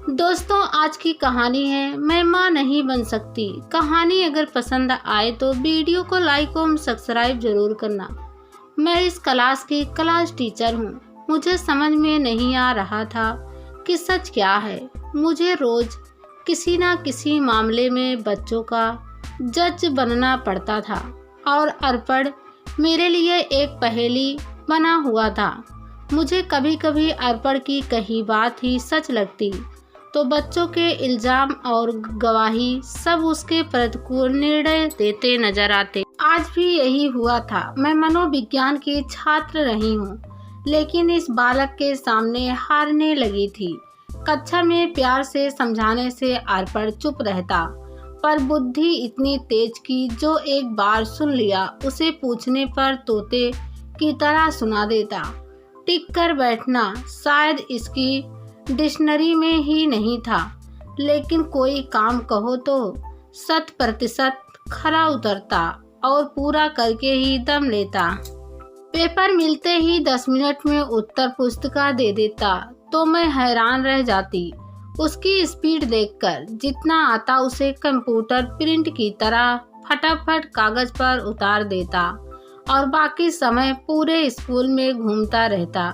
दोस्तों, आज की कहानी है मैं माँ नहीं बन सकती। कहानी अगर पसंद आए तो वीडियो को लाइक और सब्सक्राइब जरूर करना। मैं इस क्लास की क्लास टीचर हूँ। मुझे समझ में नहीं आ रहा था कि सच क्या है। मुझे रोज किसी ना किसी मामले में बच्चों का जज बनना पड़ता था और अर्पण मेरे लिए एक पहेली बना हुआ था। मुझे कभी कभी अर्पण की कही बात ही सच लगती तो बच्चों के इल्जाम और गवाही सब उसके प्रतिकूल निर्णय देते नजर आते। आज भी यही हुआ था। मैं मनोविज्ञान की छात्र रही हूँ, लेकिन इस बालक के सामने हारने लगी थी। कक्षा में प्यार से समझाने से अर्पण चुप रहता, पर बुद्धि इतनी तेज की जो एक बार सुन लिया उसे पूछने पर तोते की तरह सुना देता। टिक कर बैठना शायद इसकी डिक्शनरी में ही नहीं था, लेकिन कोई काम कहो तो 100% खरा उतरता और पूरा करके ही दम लेता। पेपर मिलते ही 10 मिनट में उत्तर पुस्तिका दे देता तो मैं हैरान रह जाती। उसकी स्पीड देखकर जितना आता उसे कंप्यूटर प्रिंट की तरह फटाफट कागज पर उतार देता और बाकी समय पूरे स्कूल में घूमता रहता।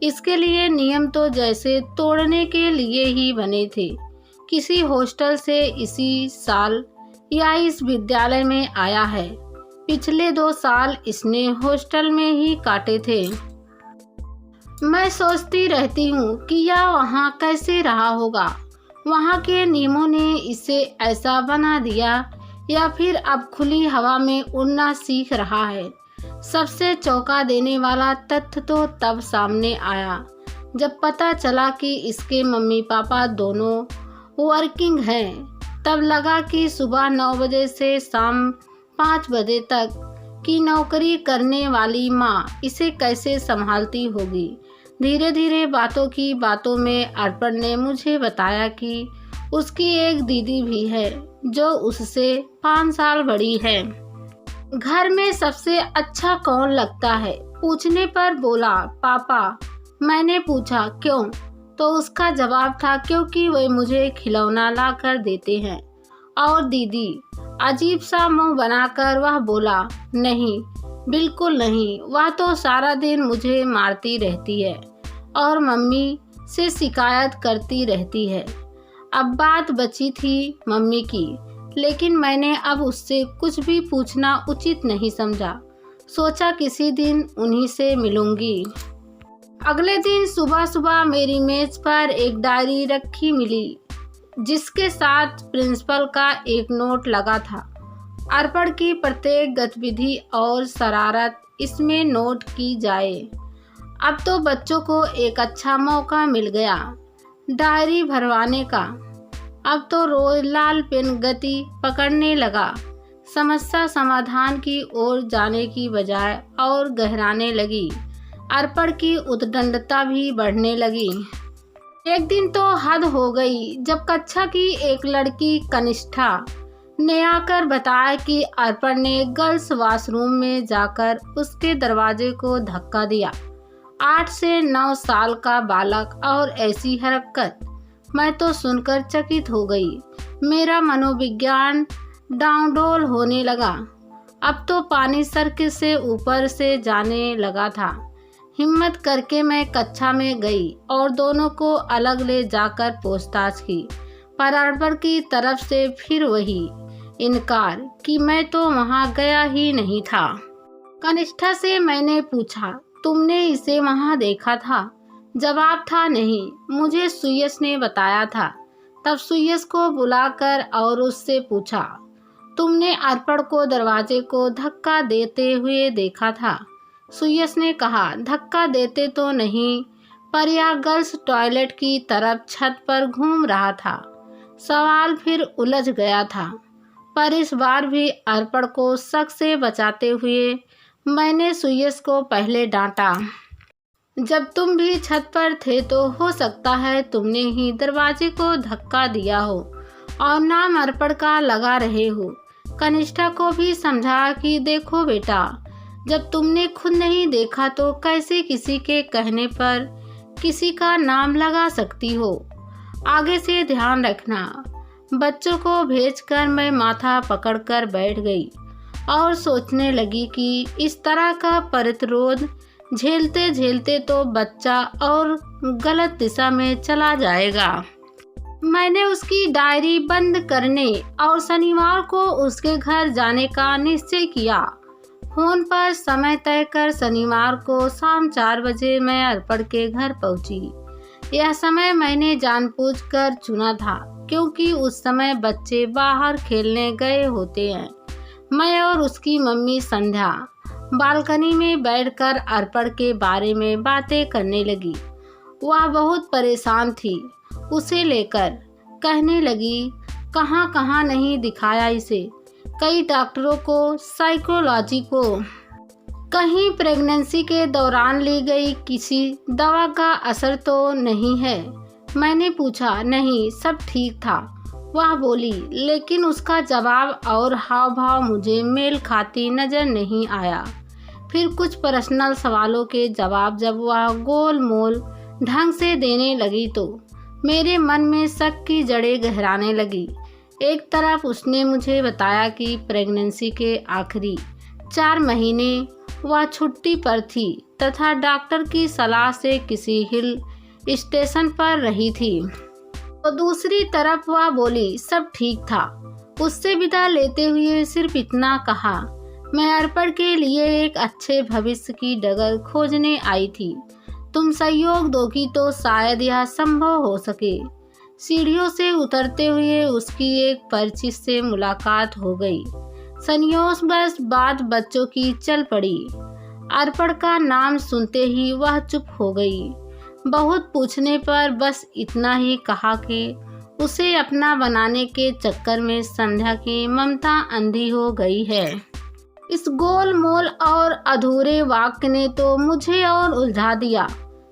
इसके लिए नियम तो जैसे तोड़ने के लिए ही बने थे। किसी हॉस्टल से इसी साल या इस विद्यालय में आया है। पिछले 2 साल इसने हॉस्टल में ही काटे थे। मैं सोचती रहती हूँ कि यह वहाँ कैसे रहा होगा। वहाँ के नियमों ने इसे ऐसा बना दिया या फिर अब खुली हवा में उड़ना सीख रहा है। सबसे चौंका देने वाला तथ्य तो तब सामने आया जब पता चला कि इसके मम्मी पापा दोनों वर्किंग हैं। तब लगा कि सुबह 9 बजे से शाम 5 बजे तक की नौकरी करने वाली माँ इसे कैसे संभालती होगी। धीरे धीरे बातों की बातों में अर्पण ने मुझे बताया कि उसकी एक दीदी भी है जो उससे 5 साल बड़ी है। घर में सबसे अच्छा कौन लगता है पूछने पर बोला पापा। मैंने पूछा क्यों, तो उसका जवाब था क्योंकि वे मुझे खिलौना ला कर देते हैं। और दीदी अजीब सा मुंह बनाकर वह बोला नहीं, बिल्कुल नहीं, वह तो सारा दिन मुझे मारती रहती है और मम्मी से शिकायत करती रहती है। अब बात बची थी मम्मी की, लेकिन मैंने अब उससे कुछ भी पूछना उचित नहीं समझा। सोचा किसी दिन उन्हीं से मिलूंगी। अगले दिन सुबह सुबह मेरी मेज पर एक डायरी रखी मिली जिसके साथ प्रिंसिपल का एक नोट लगा था। अर्पण की प्रत्येक गतिविधि और शरारत इसमें नोट की जाए। अब तो बच्चों को एक अच्छा मौका मिल गया डायरी भरवाने का। अब तो रोज लाल पेन गति पकड़ने लगा। समस्या समाधान की ओर जाने की बजाय और गहराने लगी। अर्पण की उद्दंडता भी बढ़ने लगी। एक दिन तो हद हो गई जब कक्षा की एक लड़की कनिष्ठा ने आकर बताया कि अर्पण ने गर्ल्स वॉशरूम में जाकर उसके दरवाजे को धक्का दिया। 8 से 9 साल का बालक और ऐसी हरकत। मैं तो सुनकर चकित हो गई। मेरा मनोविज्ञान डाउनडोल होने लगा। अब तो पानी सर से ऊपर से जाने लगा था। हिम्मत करके मैं कक्षा में गई और दोनों को अलग ले जाकर पूछताछ की, पर अर्पण की तरफ से फिर वही इनकार कि मैं तो वहां गया ही नहीं था। कनिष्ठा से मैंने पूछा तुमने इसे वहां देखा था? जवाब था नहीं, मुझे सुयश ने बताया था। तब सुयश को बुलाकर और उससे पूछा तुमने अर्पण को दरवाजे को धक्का देते हुए देखा था? सुयश ने कहा धक्का देते तो नहीं, पर यह गर्ल्स टॉयलेट की तरफ छत पर घूम रहा था। सवाल फिर उलझ गया था, पर इस बार भी अर्पण को शक से बचाते हुए मैंने सुयश को पहले डांटा। जब तुम भी छत पर थे तो हो सकता है तुमने ही दरवाजे को धक्का दिया हो और नाम अर्पण का लगा रहे हो। कनिष्ठा को भी समझा कि देखो बेटा, जब तुमने खुद नहीं देखा तो कैसे किसी के कहने पर किसी का नाम लगा सकती हो। आगे से ध्यान रखना। बच्चों को भेजकर मैं माथा पकड़कर बैठ गई और सोचने लगी कि इस तरह का प्रतिरोध झेलते झेलते तो बच्चा और गलत दिशा में चला जाएगा। मैंने उसकी डायरी बंद करने और शनिवार को उसके घर जाने का निश्चय किया। फोन पर समय तय कर शनिवार को शाम 4 बजे मैं अर्पण के घर पहुंची। यह समय मैंने जानबूझकर चुना था क्योंकि उस समय बच्चे बाहर खेलने गए होते हैं। मैं और उसकी मम्मी संध्या बालकनी में बैठकर अर्पण के बारे में बातें करने लगी। वह बहुत परेशान थी उसे लेकर। कहने लगी कहाँ कहाँ नहीं दिखाया इसे, कई डॉक्टरों को, साइकोलॉजी को, कहीं प्रेगनेंसी के दौरान ली गई किसी दवा का असर तो नहीं है। मैंने पूछा नहीं, सब ठीक था, वह बोली। लेकिन उसका जवाब और हाव भाव मुझे मेल खाती नजर नहीं आया। फिर कुछ पर्सनल सवालों के जवाब जब वह गोल मोल ढंग से देने लगी तो मेरे मन में शक की जड़ें गहराने लगी। एक तरफ उसने मुझे बताया कि प्रेगनेंसी के आखिरी 4 महीने वह छुट्टी पर थी तथा डॉक्टर की सलाह से किसी हिल स्टेशन पर रही थी, तो दूसरी तरफ वह बोली सब ठीक था। उससे विदा लेते हुए सिर्फ इतना कहा, मैं अर्पण के लिए एक अच्छे भविष्य की डगर खोजने आई थी। तुम सहयोग दोगी तो शायद यह संभव हो सके। सीढ़ियों से उतरते हुए उसकी एक परिचित से मुलाकात हो गई। संयोगवश बात बच्चों की चल पड़ी। अर्पण का नाम सुनते ही वह चुप हो गई। बहुत पूछने पर बस इतना ही कहा कि उसे अपना बनाने के चक्कर में संध्या की ममता अंधी हो गई है। इस गोलमोल और अधूरे वाक्य ने तो मुझे और उलझा दिया।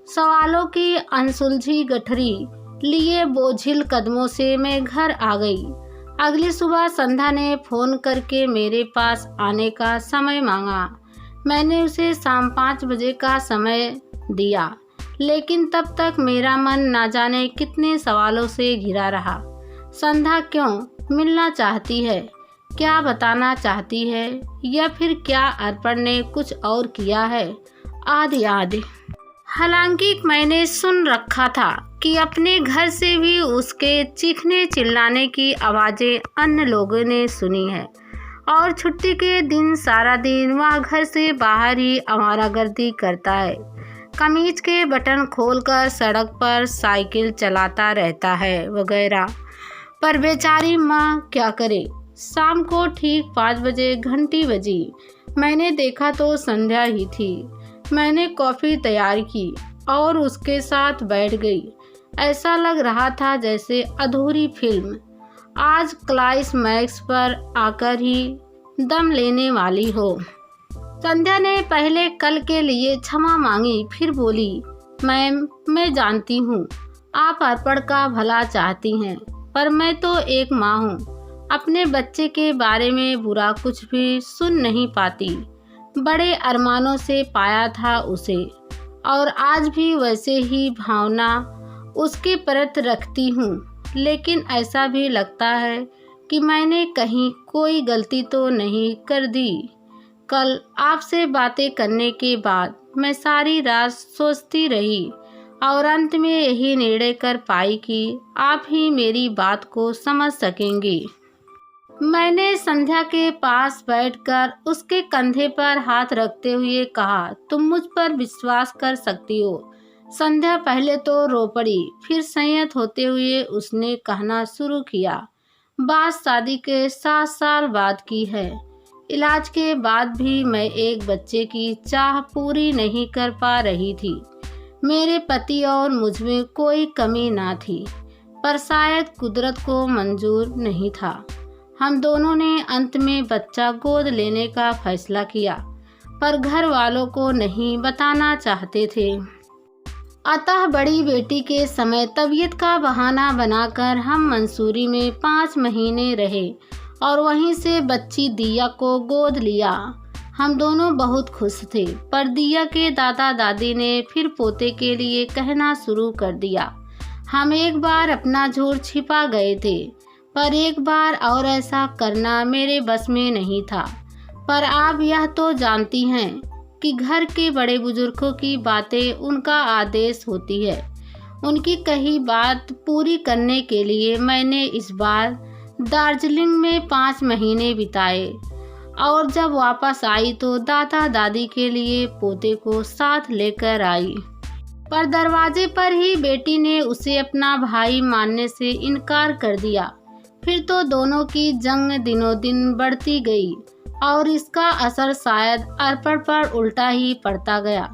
सवालों की अनसुलझी गठरी लिए बोझिल कदमों से मैं घर आ गई। अगली सुबह संध्या ने फोन करके मेरे पास आने का समय मांगा। मैंने उसे शाम 5 बजे का समय दिया, लेकिन तब तक मेरा मन ना जाने कितने सवालों से घिरा रहा। संध्या क्यों मिलना चाहती है, क्या बताना चाहती है, या फिर क्या अर्पण ने कुछ और किया है, आदि। हालांकि मैंने सुन रखा था कि अपने घर से भी उसके चीखने चिल्लाने की आवाज़ें अन्य लोगों ने सुनी है और छुट्टी के दिन सारा दिन वह घर से बाहर ही आवारागर्दी करता है। कमीज के बटन खोलकर सड़क पर साइकिल चलाता रहता है वगैरह। पर बेचारी माँ क्या करे। शाम को ठीक 5 बजे घंटी बजी। मैंने देखा तो संध्या ही थी। मैंने कॉफ़ी तैयार की और उसके साथ बैठ गई। ऐसा लग रहा था जैसे अधूरी फिल्म आज क्लाइमैक्स पर आकर ही दम लेने वाली हो। संध्या ने पहले कल के लिए क्षमा मांगी, फिर बोली, मैम मैं जानती हूँ आप अर्पण का भला चाहती हैं, पर मैं तो एक माँ हूँ। अपने बच्चे के बारे में बुरा कुछ भी सुन नहीं पाती। बड़े अरमानों से पाया था उसे और आज भी वैसे ही भावना उसके प्रति रखती हूँ। लेकिन ऐसा भी लगता है कि मैंने कहीं कोई गलती तो नहीं कर दी। कल आपसे बातें करने के बाद मैं सारी रात सोचती रही और अंत में यही निर्णय कर पाई कि आप ही मेरी बात को समझ सकेंगी। मैंने संध्या के पास बैठकर उसके कंधे पर हाथ रखते हुए कहा, तुम मुझ पर विश्वास कर सकती हो। संध्या पहले तो रो पड़ी, फिर संयत होते हुए उसने कहना शुरू किया, बात शादी के 7 साल बाद की है। इलाज के बाद भी मैं एक बच्चे की चाह पूरी नहीं कर पा रही थी। मेरे पति और मुझ में कोई कमी ना थी, पर शायद कुदरत को मंजूर नहीं था। हम दोनों ने अंत में बच्चा गोद लेने का फैसला किया, पर घर वालों को नहीं बताना चाहते थे। अतः बड़ी बेटी के समय तबीयत का बहाना बनाकर हम मंसूरी में 5 महीने रहे और वहीं से बच्ची दिया को गोद लिया। हम दोनों बहुत खुश थे, पर दिया के दादा दादी ने फिर पोते के लिए कहना शुरू कर दिया। हम एक बार अपना झूठ छिपा गए थे, पर एक बार और ऐसा करना मेरे बस में नहीं था। पर आप यह तो जानती हैं कि घर के बड़े बुजुर्गों की बातें उनका आदेश होती है। उनकी कही बात पूरी करने के लिए मैंने इस बार दार्जिलिंग में 5 महीने बिताए और जब वापस आई तो दादा दादी के लिए पोते को साथ लेकर आई। पर दरवाजे पर ही बेटी ने उसे अपना भाई मानने से इनकार कर दिया। फिर तो दोनों की जंग दिनों दिन बढ़ती गई और इसका असर शायद अर्पण पर उल्टा ही पड़ता गया।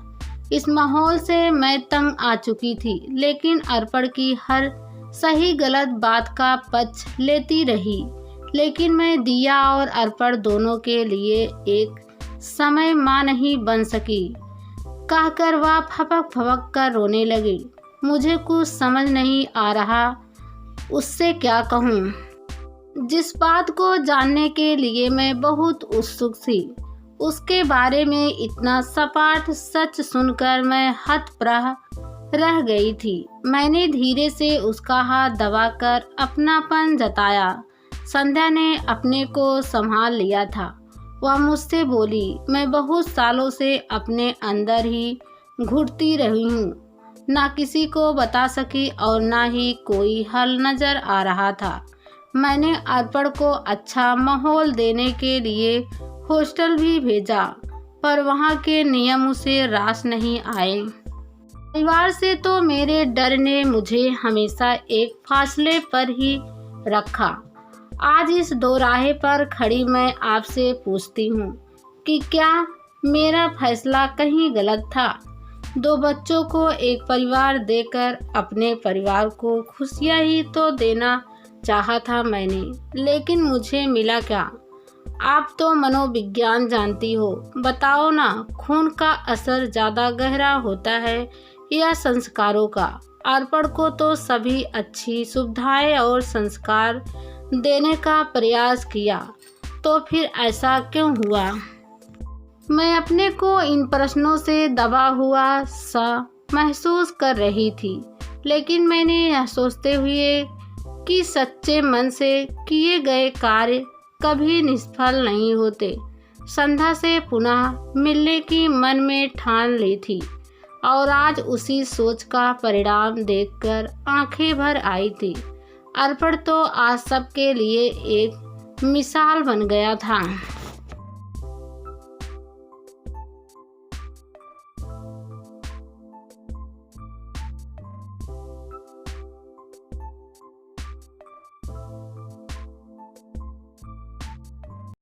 इस माहौल से मैं तंग आ चुकी थी, लेकिन अर्पण की हर सही गलत बात का पक्ष लेती रही। लेकिन मैं दिया और अर्पण दोनों के लिए एक समय माँ नहीं बन सकी, कहकर वह फपक फपक कर रोने लगी। मुझे कुछ समझ नहीं आ रहा उससे क्या कहूँ। जिस बात को जानने के लिए मैं बहुत उत्सुक थी, उसके बारे में इतना सपाट सच सुनकर मैं हतप्रभ रह गई थी। मैंने धीरे से उसका हाथ दबाकर अपनापन जताया। संध्या ने अपने को संभाल लिया था। वह मुझसे बोली, मैं बहुत सालों से अपने अंदर ही घुटती रही हूँ, ना किसी को बता सकी और ना ही कोई हल नजर आ रहा था। मैंने अर्पण को अच्छा माहौल देने के लिए हॉस्टल भी भेजा, पर वहाँ के नियम उसे रास नहीं आए। परिवार से तो मेरे डर ने मुझे हमेशा एक फासले पर ही रखा। आज इस दोराहे पर खड़ी मैं आपसे पूछती हूँ कि क्या मेरा फैसला कहीं गलत था? 2 बच्चों को एक परिवार देकर अपने परिवार को खुशियाँ ही तो देना चाहा था मैंने, लेकिन मुझे मिला क्या? आप तो मनोविज्ञान जानती हो, बताओ ना, खून का असर ज़्यादा गहरा होता है या संस्कारों का? अर्पण को तो सभी अच्छी सुविधाएं और संस्कार देने का प्रयास किया, तो फिर ऐसा क्यों हुआ? मैं अपने को इन प्रश्नों से दबा हुआ सा महसूस कर रही थी, लेकिन मैंने यह सोचते हुए कि सच्चे मन से किए गए कार्य कभी निष्फल नहीं होते, संध्या से पुनः मिलने की मन में ठान ली थी और आज उसी सोच का परिणाम देखकर आंखें भर आई थी। अर्पण तो आज सबके लिए एक मिसाल बन गया था।